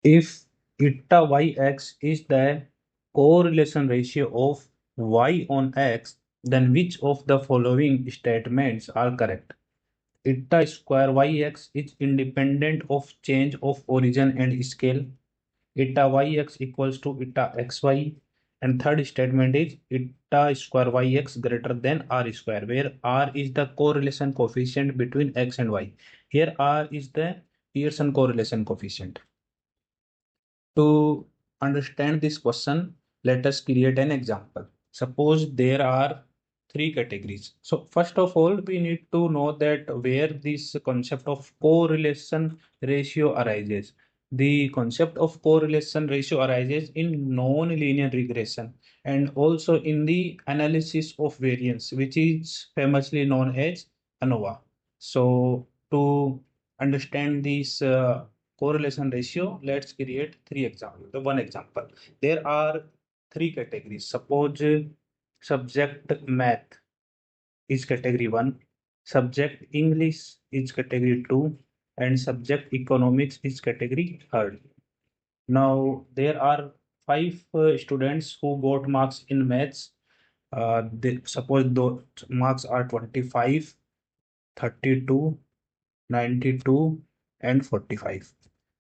If eta yx is the correlation ratio of y on x, then which of the following statements are correct? Eta square yx is independent of change of origin and scale. Eta yx equals to eta xy. And third statement is eta square yx greater than r square, where r is the correlation coefficient between x and y. Here r is the Pearson correlation coefficient. To understand this question, let us create an example. Suppose there are three categories. So first of all, we need to know that where this concept of correlation ratio arises. The concept of correlation ratio arises in non-linear regression and also in the analysis of variance, which is famously known as ANOVA. So to understand this correlation ratio, let's create three examples. The one example, there are three categories. Suppose subject math is category 1, subject English is category 2, and subject economics is category 3. Now there are five students who got marks in maths. Suppose those marks are 25, 32, 92, and 45.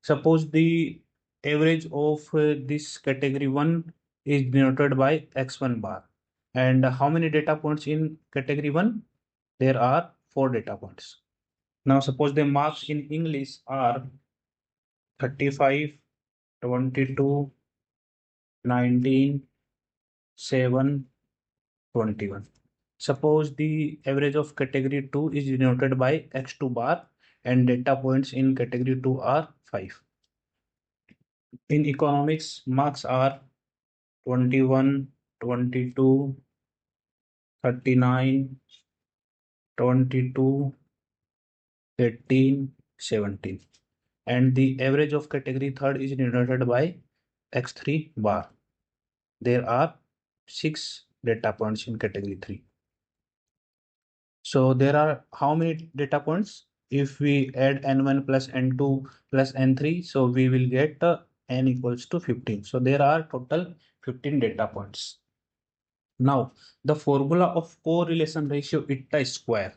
Suppose the average of this category 1 is denoted by x1 bar. And how many data points in category 1? There are 4 data points. Now suppose the marks in English are 35, 22, 19, 7, 21. Suppose the average of category 2 is denoted by x2 bar and data points in category 2 are 5. In economics, marks are 21, 22, 39, 22, 18, 17. And the average of category 3 is denoted by x3 bar. There are 6 data points in category 3. So there are how many data points? If we add n1 plus n2 plus n3, so we will get n equals to 15. So there are total 15 data points. Now the formula of correlation ratio eta square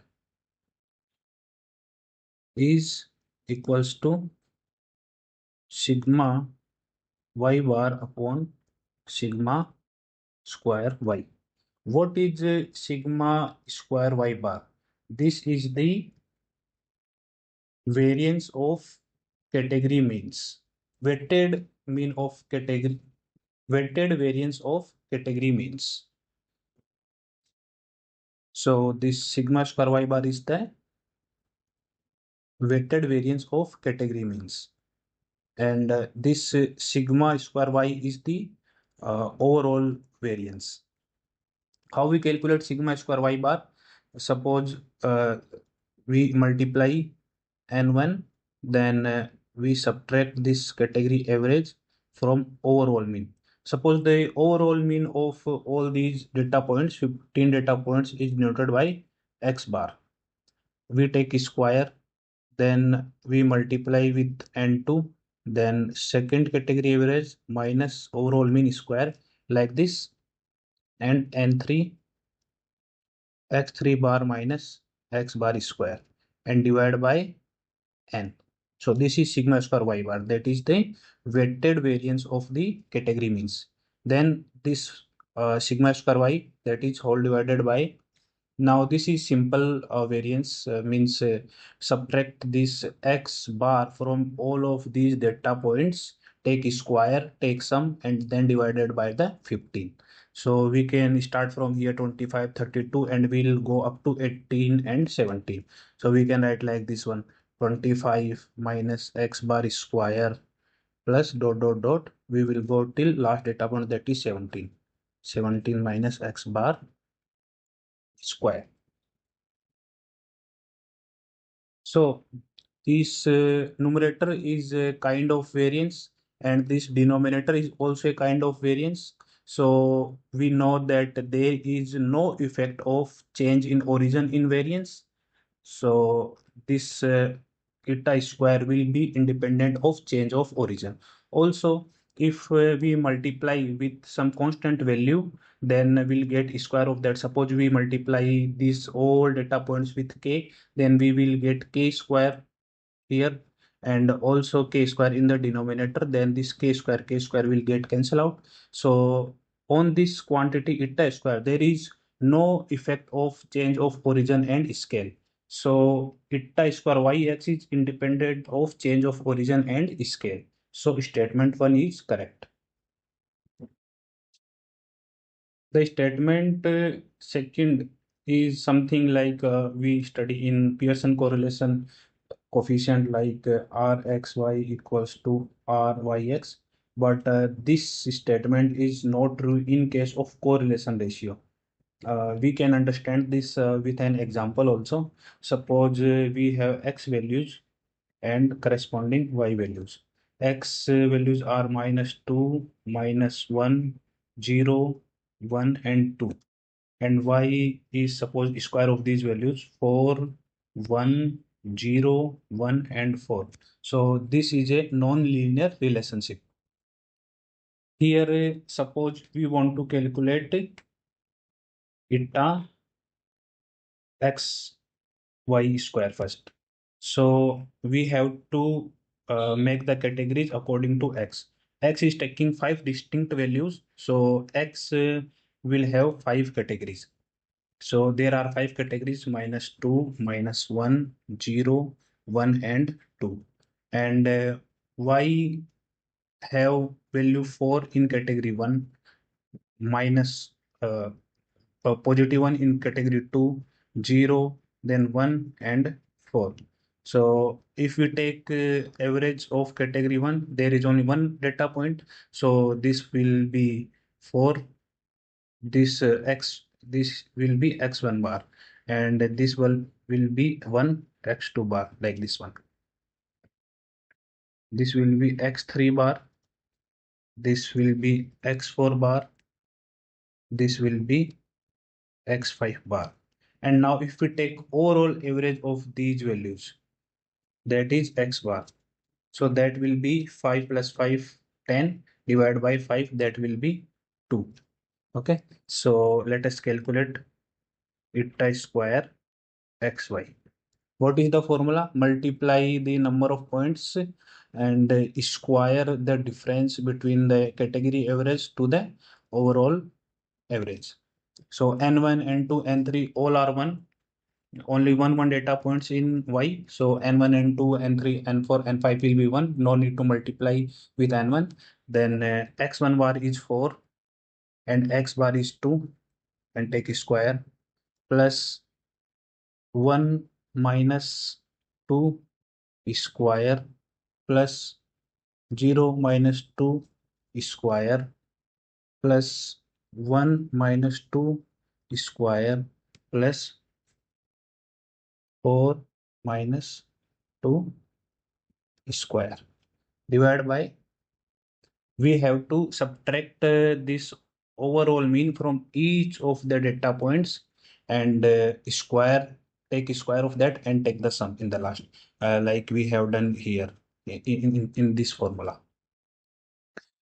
is equals to sigma y bar upon sigma square y. What is sigma square y bar? This is the variance of category means, weighted mean of category, weighted variance of category means. So this sigma square y bar is the weighted variance of category means, and this sigma square y is the overall variance. How we calculate sigma square y bar? Suppose we multiply n1, then we subtract this category average from overall mean. Suppose the overall mean of all these data points, 15 data points, is denoted by x bar. We take square, then we multiply with n2, then second category average minus overall mean square, like this, and n3 x3 bar minus x bar square, and divide by n. So this is sigma square y bar, that is the weighted variance of the category means. Then this sigma square y, that is whole divided by, now this is simple variance, means subtract this x bar from all of these data points, take square, take sum, and then divided by the 15. So we can start from here 25, 32, and we'll go up to 18 and 17. So we can write like this one, 25 minus x bar square plus dot dot dot, we will go till last data point, that is 17. 17 minus x bar square. So this numerator is a kind of variance and this denominator is also a kind of variance. So we know that there is no effect of change in origin in variance. So this eta square will be independent of change of origin. Also, if we multiply with some constant value, then we'll get square of that. Suppose we multiply these all data points with k, then we will get k square here, and also k square in the denominator. Then this k square will get cancel out. So on this quantity eta square, there is no effect of change of origin and scale. So eta square yx is independent of change of origin and scale. So statement 1 is correct. The statement second is something like we study in Pearson correlation coefficient, like Rxy equals to Ryx. But this statement is not true in case of correlation ratio. We can understand this with an example also. Suppose we have x values and corresponding y values. X values are -2, -1, 0, 1, and 2. And y is suppose square of these values 4, 1, 0, 1, and 4. So this is a non-linear relationship. Here, suppose we want to calculate eta x y square first. So we have to make the categories according to x. X is taking 5 distinct values. So x will have 5 categories. So there are 5 categories: -2, -1, 0, 1, and 2. And y have value 4 in category 1, minus positive 1 in category 2, 0, then 1, and 4. So if we take average of category 1, there is only one data point. So this will be 4. This will be x1 bar, and this will be 1 x2 bar, like this one. This will be x3 bar. This will be x4 bar. This will be x5 bar. And now if we take overall average of these values, that is x bar. So that will be 5 plus 5, 10, divided by 5, that will be 2. Okay, so let us calculate eta square xy. What is the formula? Multiply the number of points and square the difference between the category average to the overall average. So n1, n2, n3 all are 1. Only one data points in y. So n1, n2, n3, n4, n5 will be 1. No need to multiply with n1. Then x1 bar is 4 and x bar is 2, and take a square, plus 1 minus 2 square, plus 0 minus 2 square, plus 1 minus 2 square, plus 4 minus 2 square, divided by, we have to subtract this overall mean from each of the data points, and take square of that and take the sum in the last, like we have done here in this formula.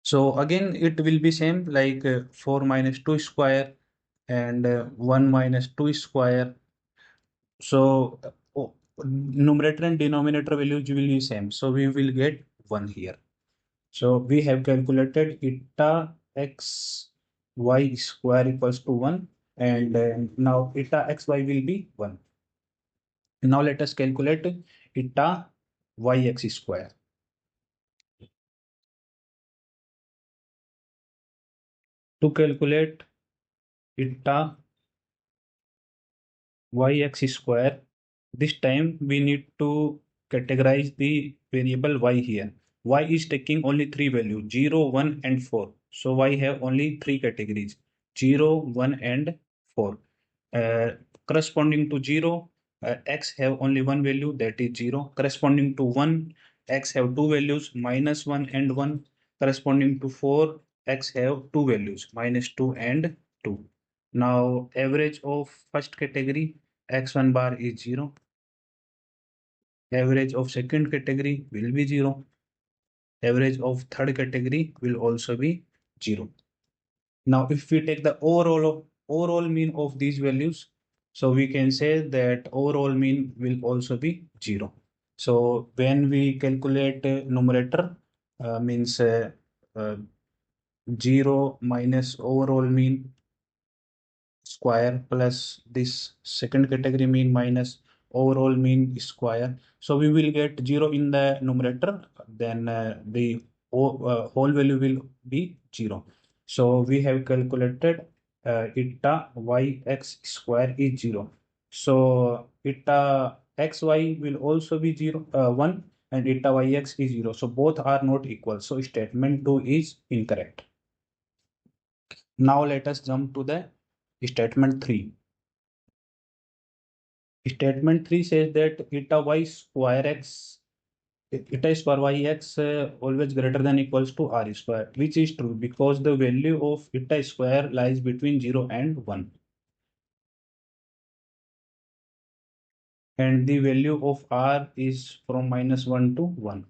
So again, it will be same, like 4 minus 2 square and 1 minus 2 square. So numerator and denominator values will be same. So we will get 1 here. So we have calculated eta x y square equals to 1, and now eta x y will be 1. Now let us calculate eta yx square. To calculate eta yx square, this time we need to categorize the variable y here. Y is taking only 3 values, 0, 1, and 4. So y have only 3 categories, 0, 1, and 4. Uh, Corresponding to 0, x have only one value, that is 0. Corresponding to 1, x have two values, -1 and 1. Corresponding to 4, x have two values, -2 and 2. Now average of first category, x1 bar is 0. Average of second category will be 0. average of third category will also be 0. Now, if we take the overall mean of these values, so we can say that overall mean will also be 0. So when we calculate numerator, means uh, 0 minus overall mean square plus this second category mean minus overall mean square. So we will get 0 in the numerator, then the whole value will be 0. So we have calculated eta yx square is 0. So eta xy will also be 0, 1, and eta yx is 0. So both are not equal. So statement 2 is incorrect. Now let us jump to the statement 3. Statement 3 says that eta y square x, eta square y x always greater than equals to r square, which is true because the value of eta square lies between 0 and 1. And the value of r is from -1 to 1.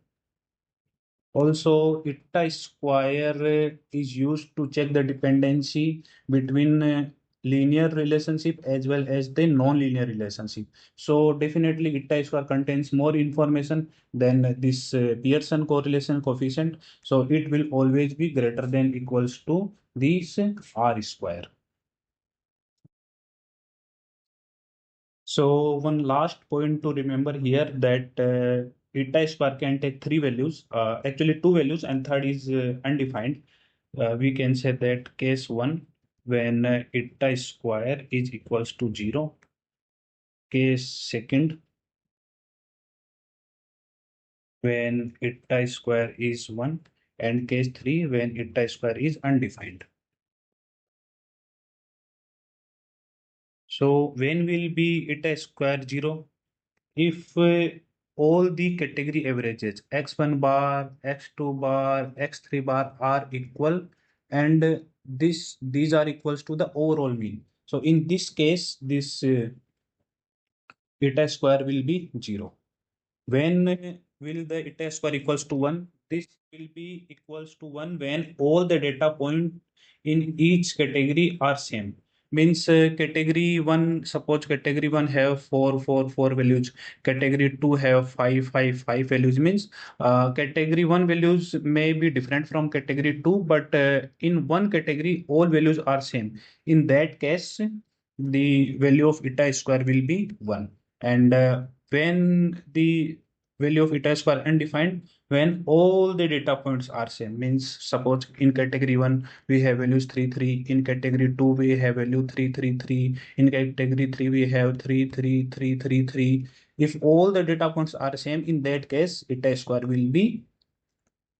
Also, eta square is used to check the dependency between linear relationship as well as the non-linear relationship. So definitely eta square contains more information than this Pearson correlation coefficient. So it will always be greater than equals to this r square. So one last point to remember here that eta square can take three values, actually two values, and third is undefined. We can say that case 1 when eta square is equals to 0, case second when eta square is 1, and case 3 when eta square is undefined. So when will be eta square 0? If all the category averages x1 bar, x2 bar, x3 bar are equal, and these are equals to the overall mean. So in this case, this eta square will be 0. When will the eta square equals to 1? This will be equals to 1 when all the data point in each category are same. Means category 1, suppose category 1 have 4, 4, 4 values. Category 2 have 5, 5, 5 values. Means category 1 values may be different from category 2, but in one category all values are same. In that case, the value of eta square will be 1. And when the value of eta square undefined, when all the data points are same, means suppose in category 1 we have values 3 3, in category 2 we have value 3 3 3, in category 3 we have 3 3 3 3 3. If all the data points are same, in that case eta square will be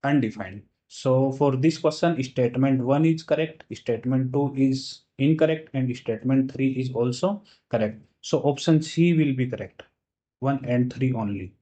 undefined. So for this question, statement 1 is correct, statement 2 is incorrect, and statement 3 is also correct. So option C will be correct, 1 and 3 only.